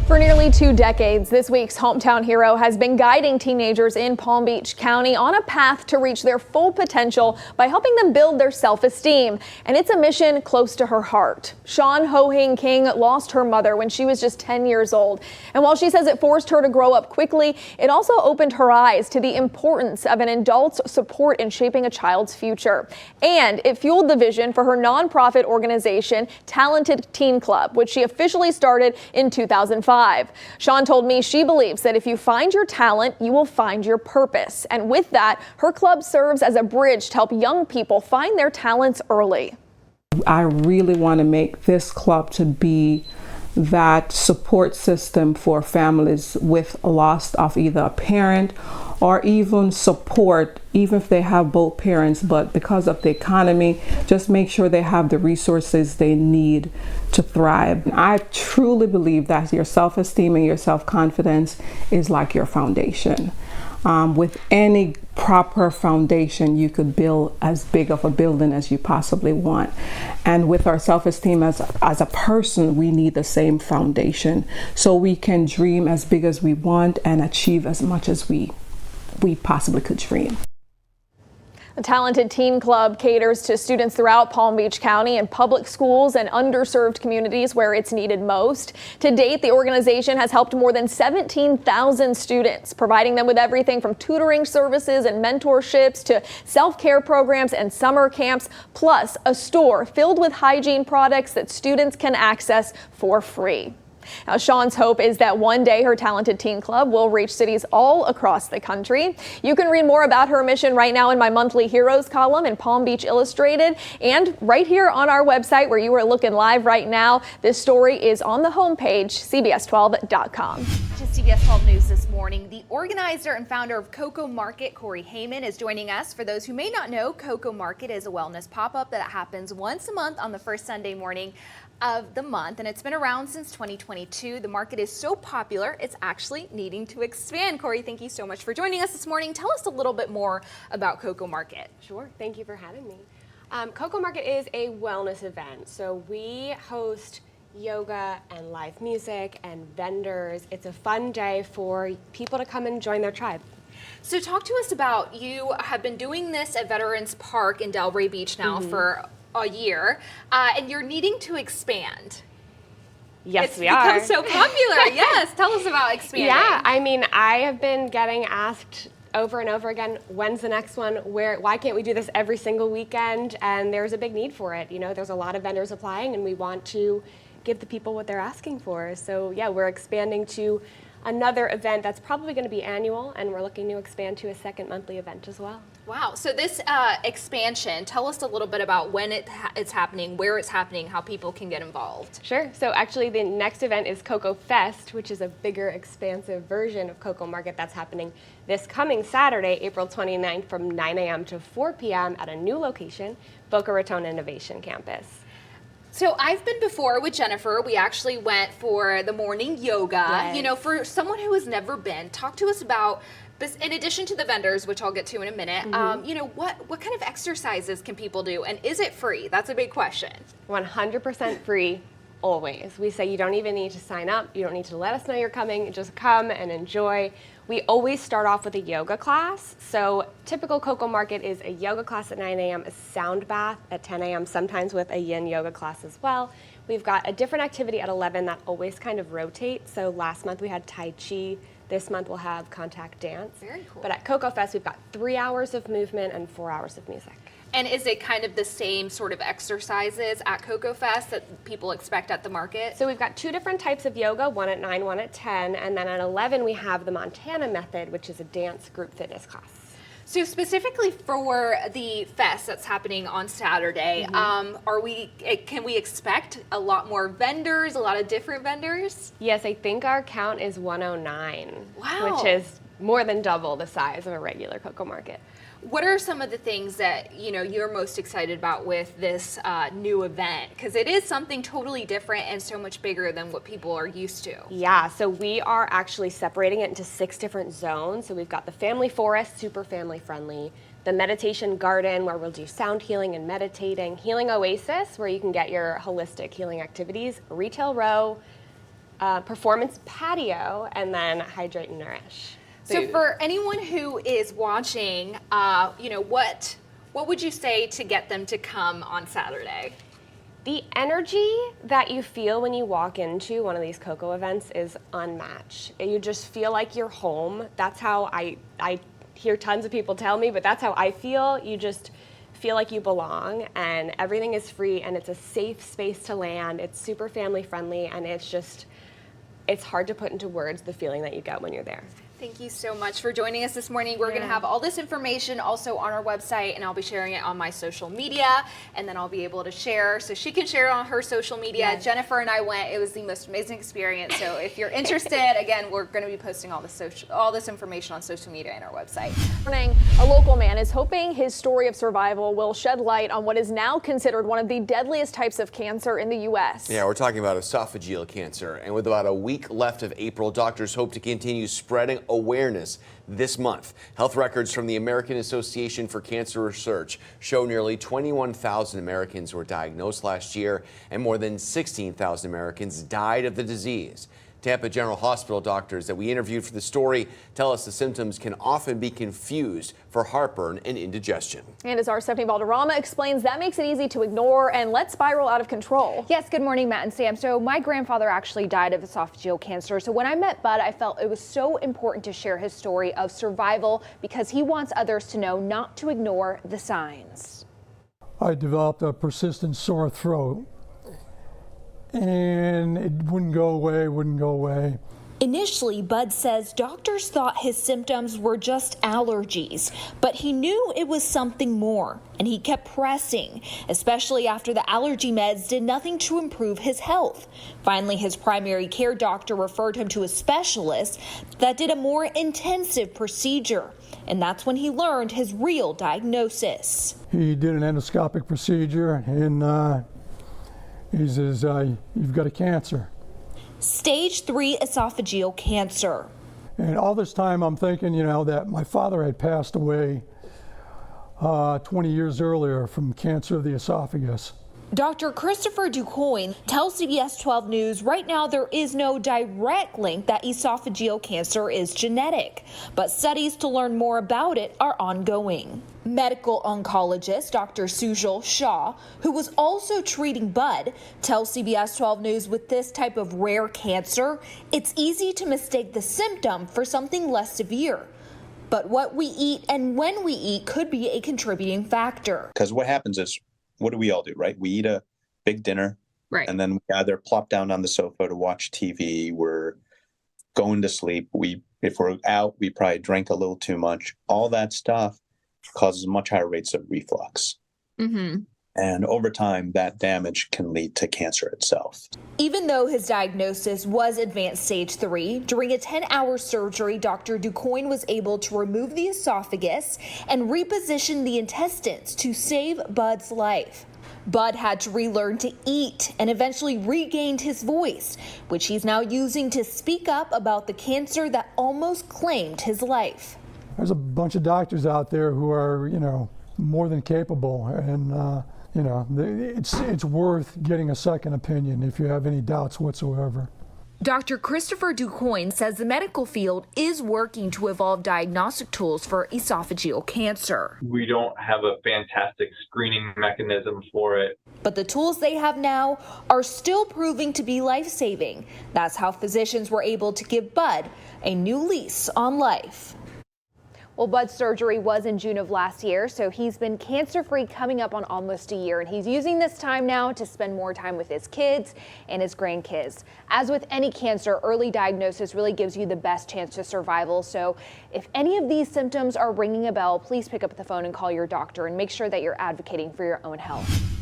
For nearly 2 decades, this week's hometown hero has been guiding teenagers in Palm Beach County on a path to reach their full potential by helping them build their self-esteem. And it's a mission close to her heart. Shawn Ho-Hing-King lost her mother when she was just 10 years old. And while she says it forced her to grow up quickly, it also opened her eyes to the importance of an adult's support in shaping a child's future. And it fueled the vision for her nonprofit organization, Talented Teen Club, which she officially started in 2005. Shawn told me she believes that if you find your talent, you will find your purpose. And with that, her club serves as a bridge to help young people find their talents early. I really want to make this club to be that support system for families with a loss of either a parent or even support, even if they have both parents, but because of the economy, just make sure they have the resources they need to thrive. I truly believe that your self-esteem and your self-confidence is like your foundation. With any proper foundation, you could build as big of a building as you possibly want. And with our self-esteem as a person, we need the same foundation so we can dream as big as we want and achieve as much as we possibly could dream. The Talented Teen Club caters to students throughout Palm Beach County in public schools and underserved communities where it's needed most. To date, the organization has helped more than 17,000 students, providing them with everything from tutoring services and mentorships to self-care programs and summer camps, plus a store filled with hygiene products that students can access for free. Now, Shawn's hope is that one day her Talented Teen Club will reach cities all across the country. You can read more about her mission right now in my monthly Heroes column in Palm Beach Illustrated and right here on our website where you are looking live right now. This story is on the homepage, CBS12.com. To CBS 12 News this morning, the organizer and founder of Coco Market, Corey Heyman, is joining us. For those who may not know, Coco Market is a wellness pop-up that happens once a month on the first Sunday morning of the month, and it's been around since 2022. The market is so popular, it's actually needing to expand. Corey, thank you so much for joining us this morning. Tell us a little bit more about Coco Market. Sure, thank you for having me. Coco Market is a wellness event, so we host yoga and live music and vendors. It's a fun day for people to come and join their tribe. So talk to us about, you have been doing this at Veterans Park in Delray Beach now for a year, and you're needing to expand. Yes, we are. It's become so popular. Yes, tell us about expanding. Yeah, I mean, I have been getting asked over and over again, when's the next one? Why can't we do this every single weekend? And there's a big need for it. You know, there's a lot of vendors applying, and we want to give the people what they're asking for. So yeah, we're expanding to another event that's probably going to be annual, and we're looking to expand to a second monthly event as well. Wow. So this expansion, tell us a little bit about when it's happening, where it's happening, how people can get involved. Sure. So actually the next event is CocoFest, which is a bigger, expansive version of Coco Market that's happening this coming Saturday, April 29th from 9 a.m. to 4 p.m. at a new location, Boca Raton Innovation Campus. So I've been before with Jennifer. We actually went for the morning yoga. Yes. You know, for someone who has never been, talk to us about, in addition to the vendors, which I'll get to in a minute, you know, what kind of exercises can people do, and is it free? That's a big question. 100% free, always. We say you don't even need to sign up. You don't need to let us know you're coming. Just come and enjoy. We always start off with a yoga class. So typical Coco Market is a yoga class at 9 a.m., a sound bath at 10 a.m., sometimes with a yin yoga class as well. We've got a different activity at 11 that always kind of rotates. So last month we had Tai Chi. This month we'll have contact dance. Very cool. But at CocoFest we've got 3 hours of movement and 4 hours of music. And is it kind of the same sort of exercises at CocoFest that people expect at the market? So we've got 2 different types of yoga, one at 9, one at 10, and then at 11 we have the Montana method, which is a dance group fitness class. So specifically for the fest that's happening on Saturday, can we expect a lot more vendors, a lot of different vendors? Yes, I think our count is 109, wow, which is more than double the size of a regular Coco Market. What are some of the things that you're most excited about with this new event? Because it is something totally different and so much bigger than what people are used to. Yeah, so we are actually separating it into 6 different zones. So we've got the family forest, super family friendly, the meditation garden where we'll do sound healing and meditating, healing oasis where you can get your holistic healing activities, retail row, performance patio, and then hydrate and nourish. So food. for anyone who is watching, what would you say to get them to come on Saturday? The energy that you feel when you walk into one of these Coco events is unmatched. You just feel like you're home. That's how I hear tons of people tell me, but that's how I feel. You just feel like you belong, and everything is free, and it's a safe space to land. It's super family friendly, and it's hard to put into words the feeling that you get when you're there. Thank you so much for joining us this morning. We're going to have all this information also on our website, and I'll be sharing it on my social media, and then I'll be able to share, so she can share it on her social media. Yes. Jennifer and I went. It was the most amazing experience. So if you're interested, again, we're going to be posting all this information on social media and our website. Morning. A local man is hoping his story of survival will shed light on what is now considered one of the deadliest types of cancer in the U.S. Yeah, we're talking about esophageal cancer. And with about a week left of April, doctors hope to continue spreading awareness this month. Health records from the American Association for Cancer Research show nearly 21,000 Americans were diagnosed last year, and more than 16,000 Americans died of the disease. Tampa General Hospital doctors that we interviewed for the story tell us the symptoms can often be confused for heartburn and indigestion. And as our Stephanie Valderrama explains, that makes it easy to ignore and let spiral out of control. Yes, good morning, Matt and Sam. So my grandfather actually died of esophageal cancer. So when I met Bud, I felt it was so important to share his story of survival because he wants others to know not to ignore the signs. I developed a persistent sore throat, and it wouldn't go away. Initially, Bud says doctors thought his symptoms were just allergies, but he knew it was something more, and he kept pressing, especially after the allergy meds did nothing to improve his health. Finally, his primary care doctor referred him to a specialist that did a more intensive procedure, and that's when he learned his real diagnosis. He did an endoscopic procedure, and he says, you've got a cancer. Stage 3 esophageal cancer. And all this time I'm thinking, that my father had passed away 20 years earlier from cancer of the esophagus. Dr. Christopher DuCoin tells CBS 12 News right now there is no direct link that esophageal cancer is genetic, but studies to learn more about it are ongoing. Medical oncologist Dr. Sujal Shah, who was also treating Bud, tells CBS 12 News with this type of rare cancer, it's easy to mistake the symptom for something less severe. But what we eat and when we eat could be a contributing factor. Because what happens is, what do we all do, right? We eat a big dinner, right, and then we either plop down on the sofa to watch TV, we're going to sleep. If we're out, we probably drank a little too much. All that stuff causes much higher rates of reflux. Mm-hmm. And over time, that damage can lead to cancer itself. Even though his diagnosis was advanced stage 3, during a 10-hour surgery, Dr. DuCoin was able to remove the esophagus and reposition the intestines to save Bud's life. Bud had to relearn to eat and eventually regained his voice, which he's now using to speak up about the cancer that almost claimed his life. There's a bunch of doctors out there who are, more than capable, and it's worth getting a second opinion if you have any doubts whatsoever. Dr. Christopher DuCoin says the medical field is working to evolve diagnostic tools for esophageal cancer. We don't have a fantastic screening mechanism for it. But the tools they have now are still proving to be life-saving. That's how physicians were able to give Bud a new lease on life. Well, Bud's surgery was in June of last year, so he's been cancer-free coming up on almost a year, and he's using this time now to spend more time with his kids and his grandkids. As with any cancer, early diagnosis really gives you the best chance to survival, so if any of these symptoms are ringing a bell, please pick up the phone and call your doctor and make sure that you're advocating for your own health.